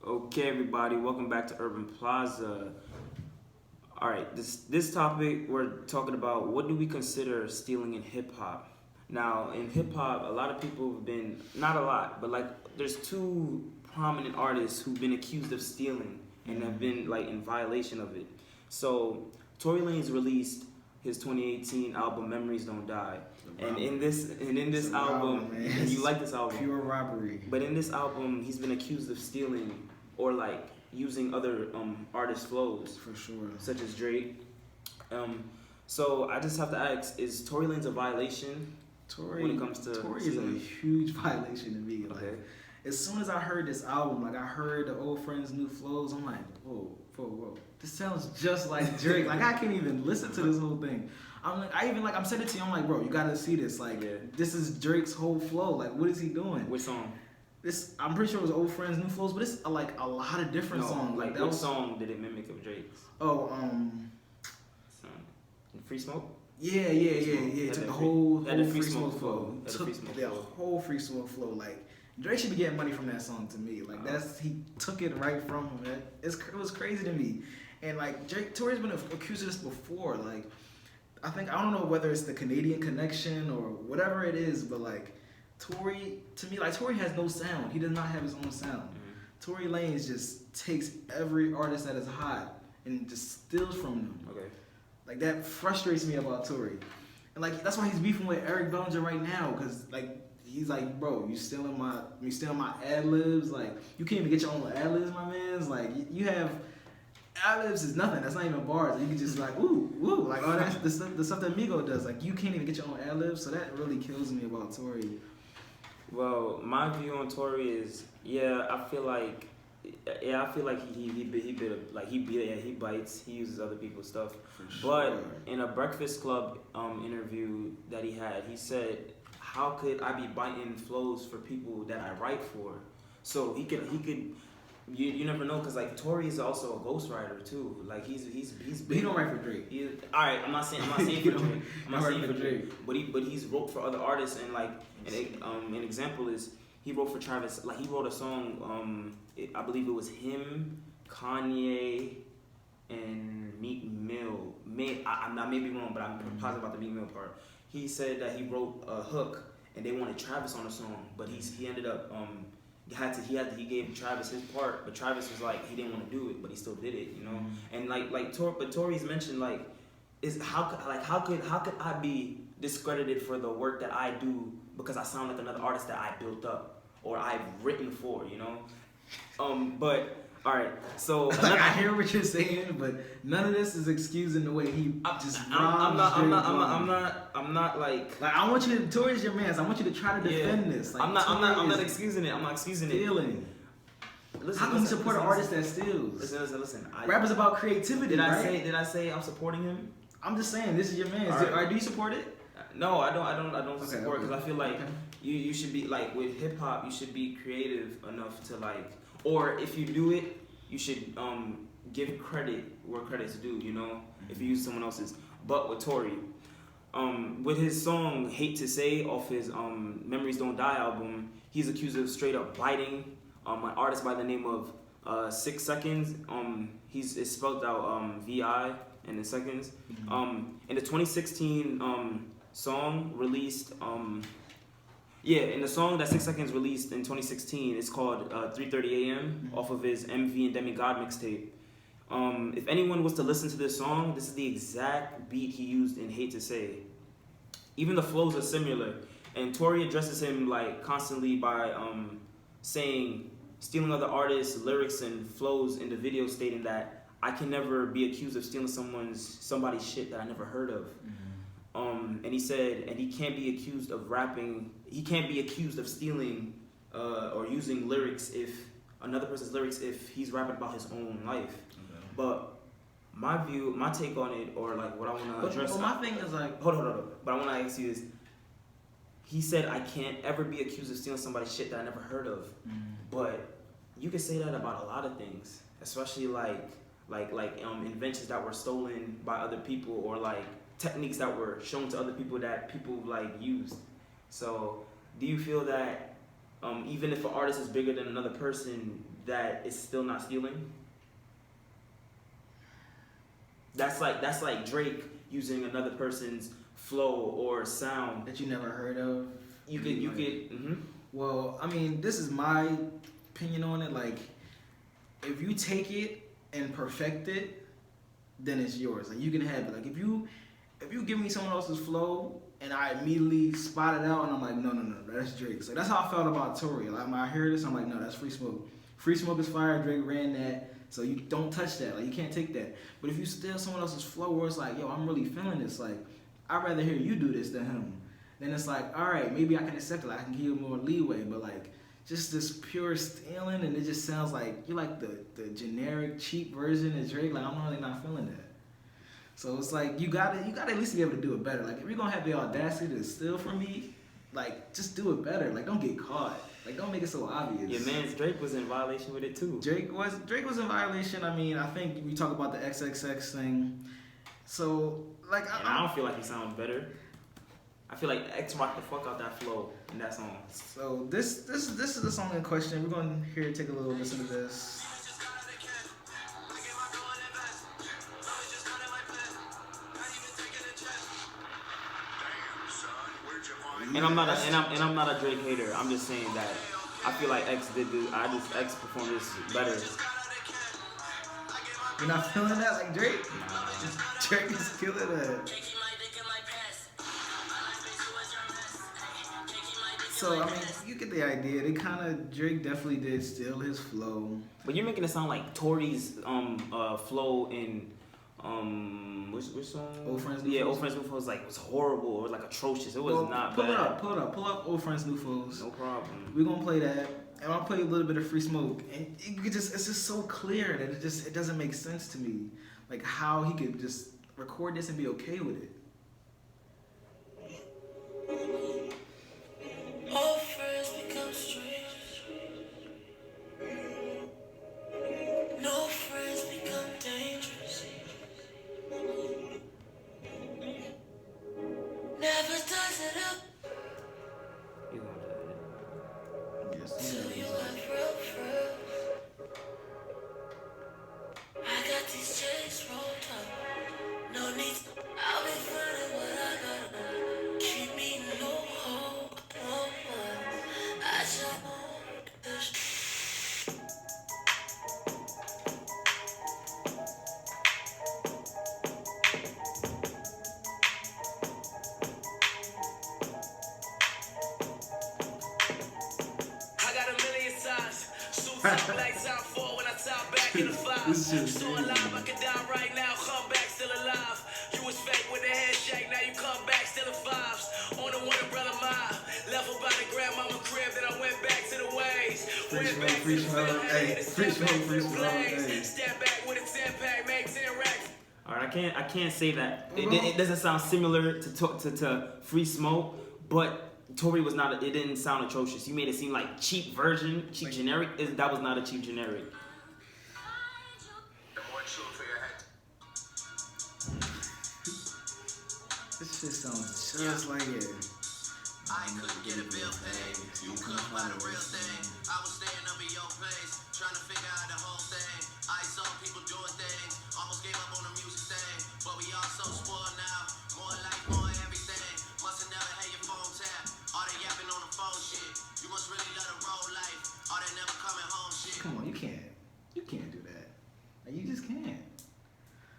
Okay, everybody, welcome back to Urban Plaza. All right, this topic we're talking about what do we consider stealing in hip hop? Now, in hip hop, a lot of people have been not a lot, but like there's two prominent artists who've been accused of stealing and have been like in violation of it. So, Tory Lanez released his 2018 album Memories Don't Die. And in this album, and you like this album, Pure robbery. but in this album, he's been accused of stealing or like using other artists' flows, For sure. such as Drake. So I just have to ask: is Tory Lanez a violation Tory, when it comes to Tory is a stealing? huge violation to me. Like, Okay. as soon as I heard this album, like I heard the Old Friends, New Flows, I'm like, whoa. This sounds just like Drake. Like I can't even listen to this whole thing. I'm sending it to you. I'm like, bro, you gotta see this. Like, Yeah. this is Drake's whole flow. Like, what is he doing? Which song? This, I'm pretty sure it was Old Friends, New Flows, but it's like a lot of different No, songs. like that what was, song did it mimic of Drake's? Oh, Song? Free Smoke? yeah. Smoke. It Had took that the free- whole had the Free Smoke flow. Had the Took Free Smoke the flow. whole Free Smoke flow. Like Drake should be getting money from that song to me. Like he took it right from him. It was crazy to me. And like Tory's been accused of this before. Like I don't know whether it's the Canadian connection or whatever it is, but like Tory, to me, like Tory has no sound. He does not have his own sound. Tory Lanez just takes every artist that is hot and just steals from them. Okay. Like that frustrates me about Tory, and like that's why he's beefing with Eric Bellinger right now, cause like he's like, bro, you stealing my ad libs. Like you can't even get your own ad libs, my man's. Like you have ad libs is nothing. That's not even bars. You can just like ooh, like all that the stuff that Migo does. Like you can't even get your own ad libs. So that really kills me about Tory. Well, my view on Tory is, I feel like he bites, he uses other people's stuff. But in a Breakfast Club interview that he had, he said, "How could I be biting flows for people that I write for?" So he could. You never know, cause like Tory is also a ghostwriter too. Like he's But he don't write for Drake. All right, I'm not saying for Drake. I'm not saying for Drake. Drake. But he's wrote for other artists, and like an example is he wrote for Travis. Like he wrote a song. I believe it was him, Kanye, and Meek Mill. I may be wrong, but I'm positive about the Meek Mill part. He said that he wrote a hook, and they wanted Travis on the song, but he ended up he gave Travis his part, but Travis was like he didn't want to do it, but he still did it, you know. And but Tory's mentioned like how could I be discredited for the work that I do because I sound like another artist that I built up or I've written for, you know. But all right, so Like, I hear what you're saying, but none of this is excusing the way he just I'm not like I want you to, Tory's your man, so I want you to try to defend this. Like, I'm not excusing it. I'm not excusing it. stealing. How can you support an artist that steals? Listen. Rap is about creativity, right? Did I say I'm supporting him? I'm just saying, this is your man. All right. Do you support it? No, I don't Okay, support because okay. I feel like you should be like with hip hop. You should be creative enough to like, or if you do it, you should give credit where credit's due. You know, if you use someone else's. But with Tory, with his song "Hate to Say" off his "Memories Don't Die" album, he's accused of straight up biting an artist by the name of 6 Seconds. It's spelled out VI in the seconds. In the 2016 song released, in the song that 6 Seconds released in 2016, it's called 3:30 a.m. off of his MV and Demigod mixtape. If anyone was to listen to this song, this is the exact beat he used in "Hate to Say." Even the flows are similar, and Tory addresses him like constantly by saying stealing other artists' lyrics and flows in the video, stating that I can never be accused of stealing somebody's shit that I never heard of. And he said, and he can't be accused of rapping. He can't be accused of stealing or using lyrics another person's lyrics if he's rapping about his own life. But my take on it, or like what I want to address. But my thing is like, hold on. But I want to ask you is, he said I can't ever be accused of stealing somebody's shit that I never heard of. But you can say that about a lot of things, especially like inventions that were stolen by other people, or like techniques that were shown to other people that people like used. So do you feel that even if an artist is bigger than another person, that it's still not stealing. That's like Drake using another person's flow or sound. That you never heard of. You could. Mm-hmm. Well, I mean, this is my opinion on it. Like, if you take it and perfect it, then it's yours. Like, you can have it. Like, if you give me someone else's flow and I immediately spot it out and I'm like, no, that's Drake's. Like, that's how I felt about Tory. Like, when I hear this, I'm like, no, that's Free Smoke. Free Smoke is fire. Drake ran that. So you don't touch that. Like, you can't take that. But if you steal someone else's flow where it's like, yo, I'm really feeling this. Like, I'd rather hear you do this than him. Then it's like, all right, maybe I can accept it. Like, I can give you more leeway. But like, just this pure stealing, and it just sounds like you're like the generic cheap version of Drake. Like, I'm really not feeling that. So it's like you gotta at least be able to do it better. Like, if you're gonna have the audacity to steal from me, like, just do it better. Like, don't get caught. Like, don't make it so obvious. Yeah, man, Drake was in violation with it too. Drake was in violation. I mean, I think we talk about the XXX thing. So like, I don't feel like he sounds better. I feel like X rocked the fuck out that flow in that song. So this is the song in question. We're gonna take a little listen to this. And I'm not a Drake hater. I'm just saying that I feel like X performed this better. You're not feeling that like Drake? Nah. Drake is killing that. So I mean, you get the idea. Drake definitely did steal his flow. But you're making it sound like Tory's flow in which song? Old Friends New Foes. Yeah, Old Friends New Foes was horrible or like atrocious. It was not pull bad. Pull it up. Old Friends New Foes. No problem. We're gonna play that, and I'll play a little bit of Free Smoke, and it's just so clear that it doesn't make sense to me, like how he could just record this and be okay with it. All friends become strangers. No friends become dangerous. Never does it up You gonna do it. Yes. till you have real friends. I got these checks rolled up. No need. I'll be finding what I gotta keep me no hope. I just I got a million sides. Suits up lights out for when I top back in the five. This shit is So crazy. alive, I could die right now. Come back still alive. You was fake with a handshake. Now you come back still in fives. On the one umbrella mile. Level by the grandmama crib. Then I went back to the ways. Went back to the film. Hey, Free Smoke, hey. Step back with a 10-pack. Make 10 racks. All right, I can't say that. It doesn't sound similar to Free Smoke, but Tory was not. It didn't sound atrocious. You made it seem like cheap version, cheap generic. That was not a cheap generic. This shit sounds just like it. I couldn't get a bill paid. You couldn't find a real thing. I was staying up in your place, trying to figure out the whole thing. I saw people doing things, almost gave up on the music thing. But we all so spoiled now. More life, more everything. Must have never had your phone tapped. All that yapping on the phone shit. You must really love the road life. All that never coming home shit. Come on, you can't do that. Like, you just can't.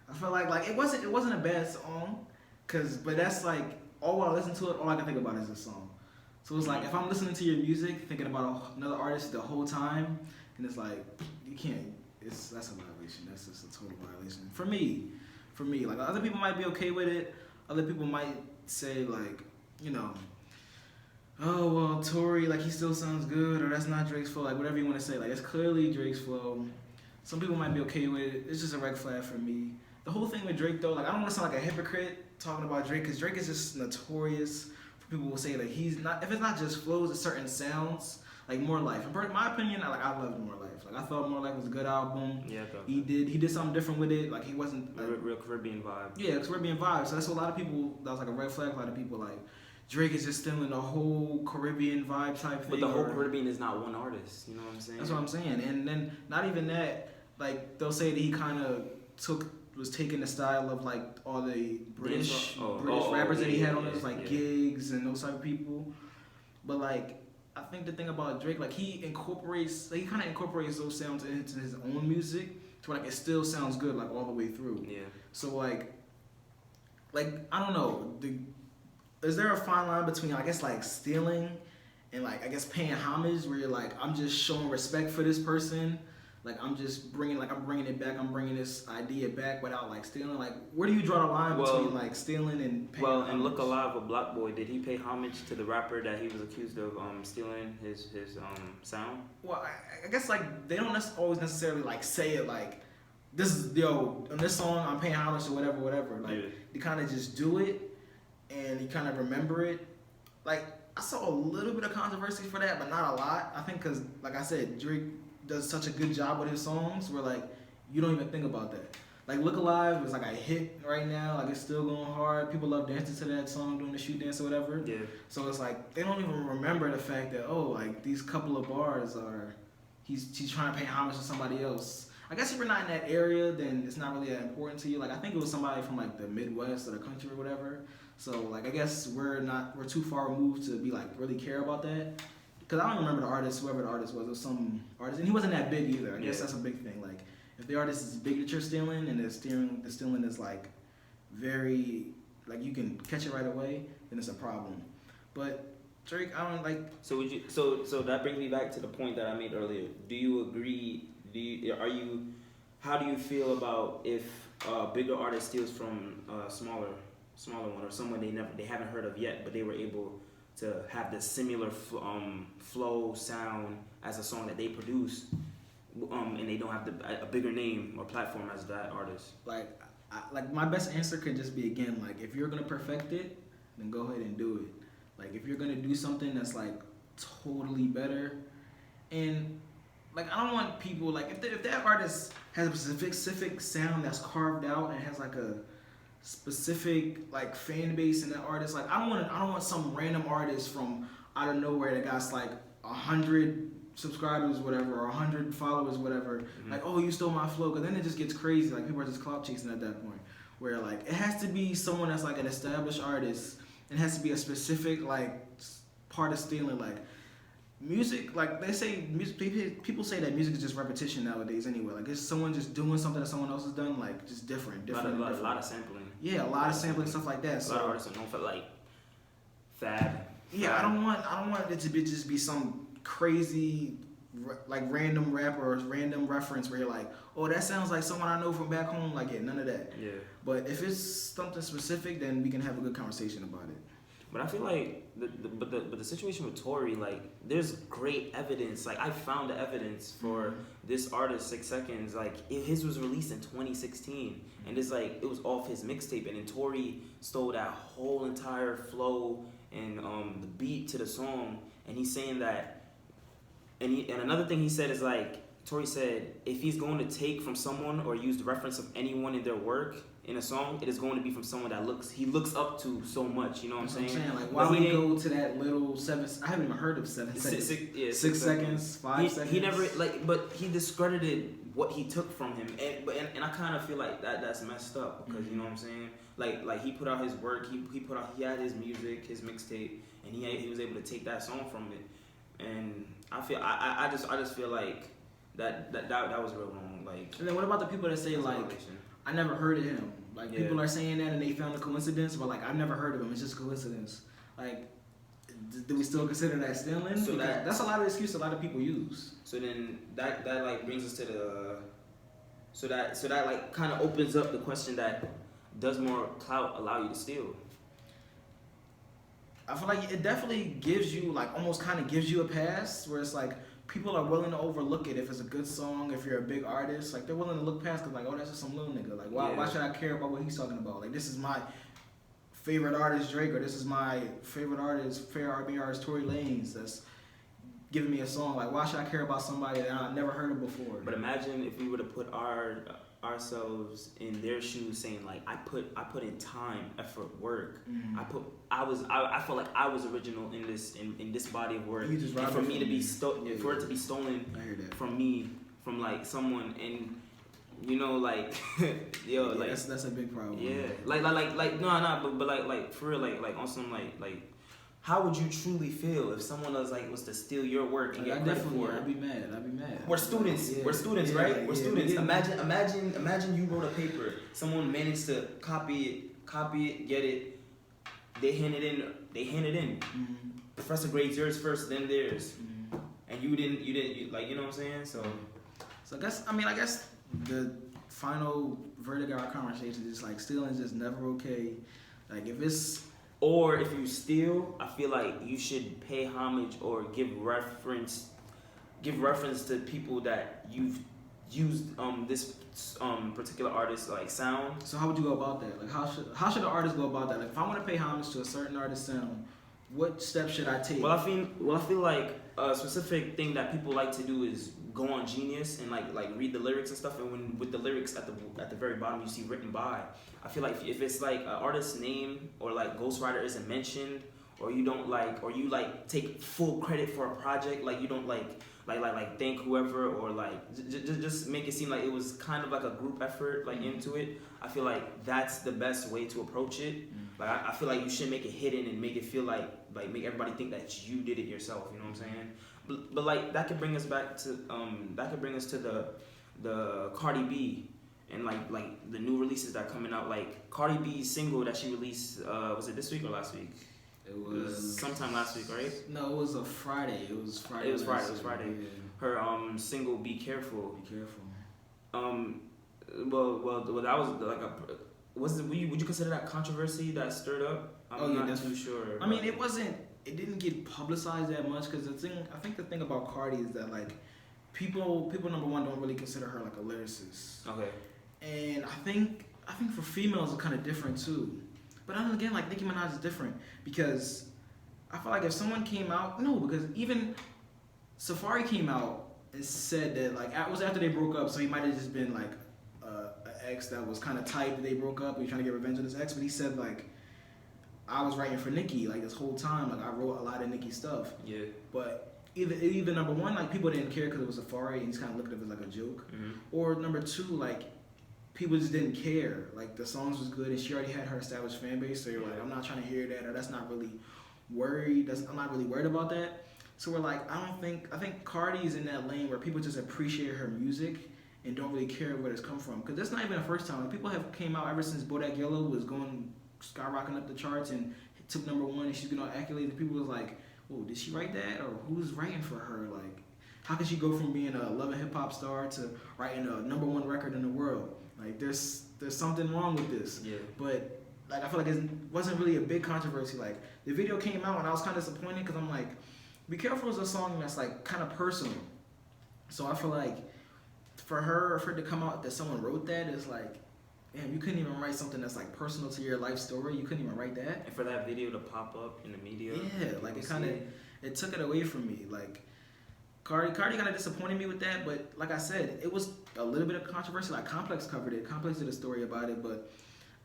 I feel like it wasn't a bad song, but that's like all I listen to it, all I can think about is this song. So it's like if I'm listening to your music, thinking about another artist the whole time, and it's like you can't. That's a violation. That's just a total violation for me. Like other people might be okay with it. Other people might say like, oh well, Tory, like he still sounds good, or that's not Drake's flow. Like whatever you want to say. Like it's clearly Drake's flow. Some people might be okay with it. It's just a red flag for me. The whole thing with Drake though, like I don't want to sound like a hypocrite talking about Drake, because Drake is just notorious for people will say that he's not. If it's not just flows, it's certain sounds. Like More Life. In my opinion, I loved More Life. Like I thought More Life was a good album. Yeah, he did something different with it. Like he wasn't real Caribbean vibe. Yeah, Caribbean vibe. So that's what a lot of people. That was like a red flag. A lot of people like Drake is just stealing the whole Caribbean vibe type thing. But the whole or- Caribbean is not one artist. You know what I'm saying? That's what I'm saying. And then not even that, like they'll say that he kind of was taking the style of like all the British rappers that he had on his like gigs and those type of people. But like I think the thing about Drake, like he kind of incorporates those sounds into his own music to where, like it still sounds good like all the way through. Yeah. So like I don't know, is there a fine line between I guess like stealing and like I guess paying homage where you're like I'm just showing respect for this person, like I'm bringing it back, I'm bringing this idea back without like stealing. Like where do you draw the line between like stealing and paying homage? And Look Alive with Black Boy, did he pay homage to the rapper that he was accused of stealing his sound? Well, I guess like they don't always necessarily like say it like this is on this song I'm paying homage to whatever. Like they kind of just do it and you kind of remember it. Like I saw a little bit of controversy for that, but not a lot. I think because like I said, Drake does such a good job with his songs where like you don't even think about that. Like Look Alive is like a hit right now, like it's still going hard. People love dancing to that song, doing the shoot dance or whatever. Yeah. So it's like they don't even remember the fact that like these couple of bars are he's trying to pay homage to somebody else. I guess if you're not in that area, then it's not really that important to you. Like I think it was somebody from like the Midwest or the country or whatever. So like I guess we're too far removed to be like really care about that. Cause I don't remember the artist, whoever the artist was, or some artist, and he wasn't that big either. I guess that's a big thing. Like if the artist is big that you're stealing, and the stealing is like very like you can catch it right away, then it's a problem. But Drake, I don't like. So would you? So that brings me back to the point that I made earlier. Do you agree? How do you feel about if a bigger artist steals from a smaller one or someone they haven't heard of yet, but they were able to have the similar flow sound as a song that they produce, and they don't have a bigger name or platform as that artist? Like my best answer could just be again like if you're gonna perfect it, then go ahead and do it. Like if you're gonna do something that's like totally better, and like I don't want people like if that artist has a specific sound that's carved out and has like a specific like fan base in that artist, like I don't want some random artist from out of nowhere that got like 100 subscribers whatever or 100 followers whatever, like oh you stole my flow, because then it just gets crazy, like people are just clout chasing at that point where like it has to be someone that's like an established artist and it has to be a specific like part of stealing. Like music, like they say people say that music is just repetition nowadays anyway, like it's someone just doing something that someone else has done, like just different. A lot of sampling. Yeah, a lot of sampling, stuff like that. A lot of artists are known for like Fab. Yeah, I don't want it to just be some crazy like random rapper or random reference where you're like, oh that sounds like someone I know from back home. Like none of that. Yeah. But if it's something specific, then we can have a good conversation about it. But I feel like the situation with Tory, like there's great evidence. Like I found the evidence for this artist 6 Seconds. Like his was released in 2016, and it's like it was off his mixtape, and then Tory stole that whole entire flow and the beat to the song, and he's saying that. And another thing he said is like Tory said if he's going to take from someone or use the reference of anyone in their work in a song, it is going to be from someone that he looks up to so much. You know what I'm saying? Like why would he go to that little 7? I haven't even heard of 7 seconds. 6 seconds, 5 seconds. He never but he discredited what he took from him, and I kind of feel like that's messed up because you know what I'm saying? Like he put out his work, he had his music, his mixtape, and he was able to take that song from it, and I just feel like that was real wrong. Like, and then what about the people that say like I never heard of him? Like people are saying that and they found a coincidence, but like I've never heard of him. It's just coincidence. Like, do we still consider that stealing? So that's a lot of excuse a lot of people use. So then that like brings us to the so that like kind of opens up the question that does more clout allow you to steal? I feel like it definitely gives you like almost kind of gives you a pass where it's like people are willing to overlook it if it's a good song, if you're a big artist, like they're willing to look past because like, oh that's just some little nigga, like why should I care about what he's talking about? Like this is my favorite artist Drake, or this is my favorite R&B artist Tory Lanez. giving me a song. Like, why should I care about somebody that I've never heard of before? But imagine if we were to put ourselves in their shoes, saying like, I put in time, effort, work. I felt like I was original in this body of work. You just And robbed for it me from to be you. for it to be stolen I hear that. from me, from like someone, and you know, like yo, Yeah, like that's a big problem. yeah, like but like for real, like on some like. How would you truly feel if someone was to steal your work and Like, get I credit definitely, for it? I'd be mad. We're students. Yeah. We're students, Yeah, right? We're yeah, students. we didn't- Imagine you wrote a paper. Someone managed to copy it, get it. They hand it in. Mhm. Professor grades yours first, then theirs, Mhm. and you didn't. Like, you know what I'm saying? So So I guess the final verdict of our conversation is like stealing is just never okay. Like if it's or if you steal, I feel like you should pay homage or give reference to people that you've used this particular artist like sound. so how would you go about that? Like how should the artist go about that? Like if I want to pay homage to a certain artist sound, what steps should I take? Well, I feel like a specific thing that people like to do is go on Genius and like read the lyrics and stuff. And when with the lyrics at the very bottom you see written by, I feel like if it's like an artist's name or like ghostwriter isn't mentioned, or you don't or you take full credit for a project, like you don't thank whoever, or just make it seem like it was kind of like a group effort into it. I feel like that's the best way to approach it. Like I feel like you should make it hidden and make it feel like make everybody think that you did it yourself. You know what I'm saying? But like that could bring us back to the Cardi B and like the new releases that are coming out. Like Cardi B's single that she released, was it this week or last week? It It was sometime last week, right? No, it was a Friday. It was Friday. It was last Friday. week. Her single "Be Careful." Yeah. Be careful. Well, that was like would you consider that controversy that stirred up? I'm not too sure. I mean, it didn't get publicized that much because I think the thing about Cardi is that like people number one don't really consider her like a lyricist. Okay. And I think for females it's kind of different too. But then again, like Nicki Minaj is different because I feel like if someone came out, because even Safari came out and said that like it was after they broke up, so he might have just been like an ex that was kind of tight that they broke up. He was trying to get revenge on his ex, but he said like I was writing for Nicki like this whole time. Like I wrote a lot of Nicki stuff. Yeah. But either number one, like people didn't care because it was Safari and he's kind of looked at it as like a joke, or number two, like people just didn't care. Like the songs was good and she already had her established fan base, so you're like, I'm not trying to hear that, or that's not really worried. I'm not really worried about that. So we're like, I think Cardi is in that lane where people just appreciate her music and don't really care where it's come from. Because that's not even the first time. Like, people have came out ever since Bodak Yellow was going skyrocketing up the charts and took number one and she's getting all accolades. And people was like, oh, did she write that? Or who's writing for her? Like, how can she go from being a Love and Hip Hop star to writing a number one record in the world? Like, there's something wrong with this. Yeah. But like, I feel like it wasn't really a big controversy. Like, the video came out and I was kind of disappointed because I'm like, Be Careful is a song that's like kind of personal. So I feel like for it to come out that someone wrote that is like, damn, you couldn't even write something that's like personal to your life story. You couldn't even write that. And for that video to pop up in the media. Yeah, like it took it away from me. Like Cardi kind of disappointed me with that, but like I said, it was a little bit of controversy. Like Complex covered it. Complex did a story about it, but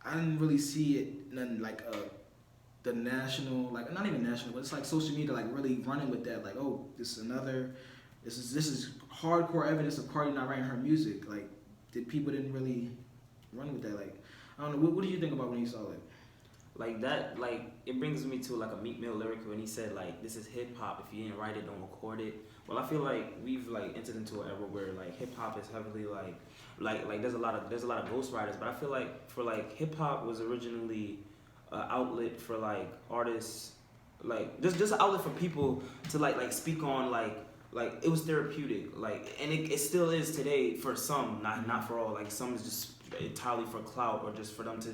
I didn't really see it none like the national, like not even national, but it's like social media like really running with that. Like, oh, this is hardcore evidence of Cardi not writing her music. Like, people didn't really run with that. Like, I don't know. What did you think about when you saw it? Like that, like it brings me to like a Meek Mill lyric when he said like, "This is hip hop. If you didn't write it, don't record it." Well, I feel like we've like entered into an era where like hip hop is heavily like there's a lot of ghostwriters, but I feel like for like hip hop was originally an outlet for like artists, like just an outlet for people to like speak on like it was therapeutic, like, and it still is today for some, not for all. Like some is just entirely for clout or just for them to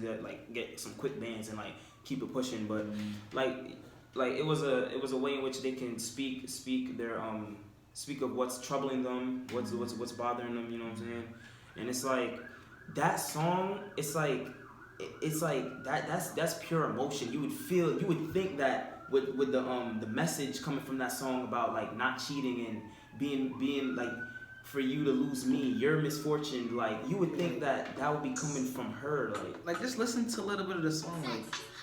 get some quick bands and like keep it pushing, but like it was a way in which they can speak of what's troubling them, what's bothering them, you know what I'm saying? And it's like that song, it's like that's pure emotion. You would think that with the message coming from that song about like not cheating and being like for you to lose me, your misfortune, like you would think that would be coming from her, Like just listen to a little bit of the song, like.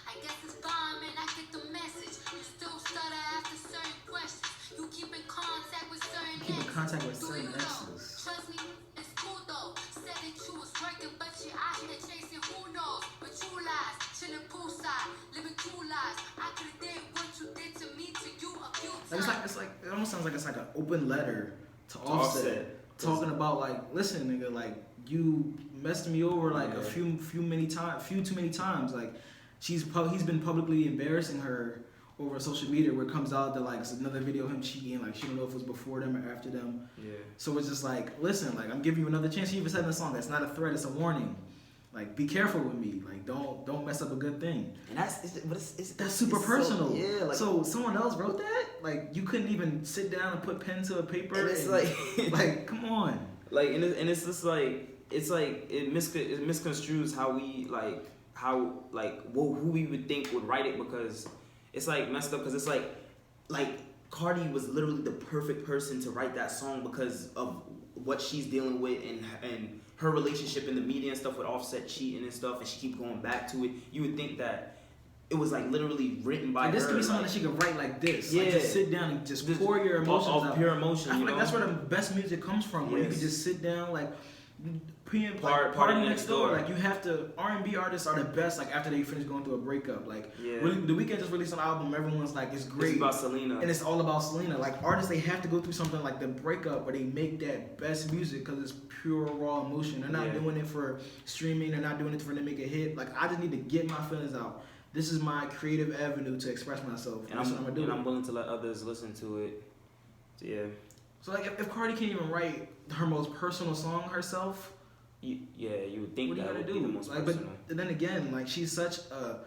I guess it's fine, man. I get the message. You still stutter after certain questions. You keep in contact with certain Keep in exes. contact with Do certain you know? exes. Trust me, it's cool though. Said that you was working, but you out here chasing who knows. But you lies, chilling poolside, living cool lives. I could've did what you did to me, to you a few times. Like it's like it almost sounds like it's like an open letter to Offset. Talking about like, listen, nigga, like you messed me over like a few too many times. Like he's been publicly embarrassing her over social media, where it comes out that like it's another video of him cheating. Like she don't know if it was before them or after them. Yeah. So it's just like, listen, like I'm giving you another chance. She even said in the song, that's not a threat, it's a warning. Like be careful with me. Like don't mess up a good thing. And That's super personal. Yeah. Like, so someone else wrote that? Like you couldn't even sit down and put pen to a paper. and it's like come on. Like and it's just like it misconstrues how we who we would think would write it, because it's like messed up, because it's like Cardi was literally the perfect person to write that song because of what she's dealing with and her relationship in the media and stuff with Offset cheating and stuff, and she keep going back to it. You would think that it was like literally written by Like, this her. could be something that she could write like this. Yeah. Like just sit down and just pour your emotions off out. pure emotion. I feel you like know? that's where the best music comes from. Where you Yes. can just sit down, like Party next door. Door. Like you have to. R&B artists are the best. Like after they finish going through a breakup. Like Yeah. really, The Weeknd just released an album. Everyone's like, it's great. It's about Selena. And it's all about Selena. Like artists, they have to go through something like the breakup where they make that best music because it's pure raw emotion. They're not doing it for streaming. They're not doing it for them to make a hit. Like I just need to get my feelings out. This is my creative avenue to express myself. And That's what I'm gonna do. And I'm willing to let others listen to it. So, yeah. So like if Cardi can't even write her most personal song herself, You would think what are you that gonna would do? be the most Like, personal. but then again, like she's such a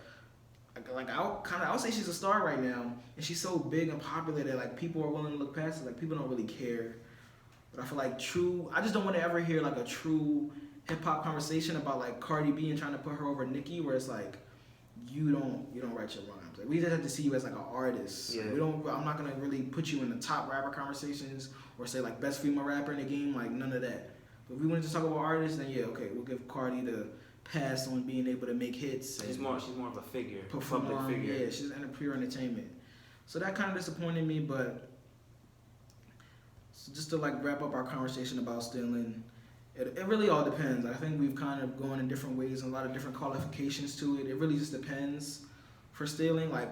I would say she's a star right now, and she's so big and popular that like people are willing to look past it. Like people don't really care. But I feel like I just don't want to ever hear like a true hip hop conversation about like Cardi B and trying to put her over Nicki, where it's like you don't write your rhymes. Like we just have to see you as like an artist. Yeah. I'm not gonna really put you in the top rapper conversations or say like best female rapper in the game. Like none of that. But if we want to just talk about artists, then yeah, okay, we'll give Cardi the pass on being able to make hits. She's more of a figure, a perform. public figure. Yeah, she's in a pure entertainment. So that kind of disappointed me, but so just to like wrap up our conversation about stealing, it really all depends. I think we've kind of gone in different ways and a lot of different qualifications to it. It really just depends for stealing. Like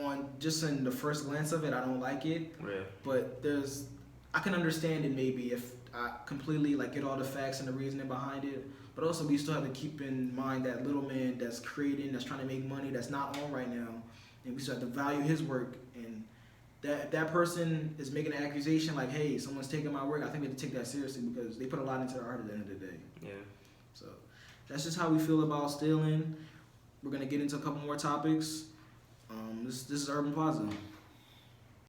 on just in the first glance of it, I don't like it. Yeah. But I can understand it maybe if I completely like get all the facts and the reasoning behind it. But also we still have to keep in mind that little man that's creating, that's trying to make money, that's not on right now. And we still have to value his work. And that person is making an accusation like, hey, someone's taking my work, I think we have to take that seriously because they put a lot into the art at the end of the day. Yeah. So that's just how we feel about stealing. We're going to get into a couple more topics. This is Urban Plaza.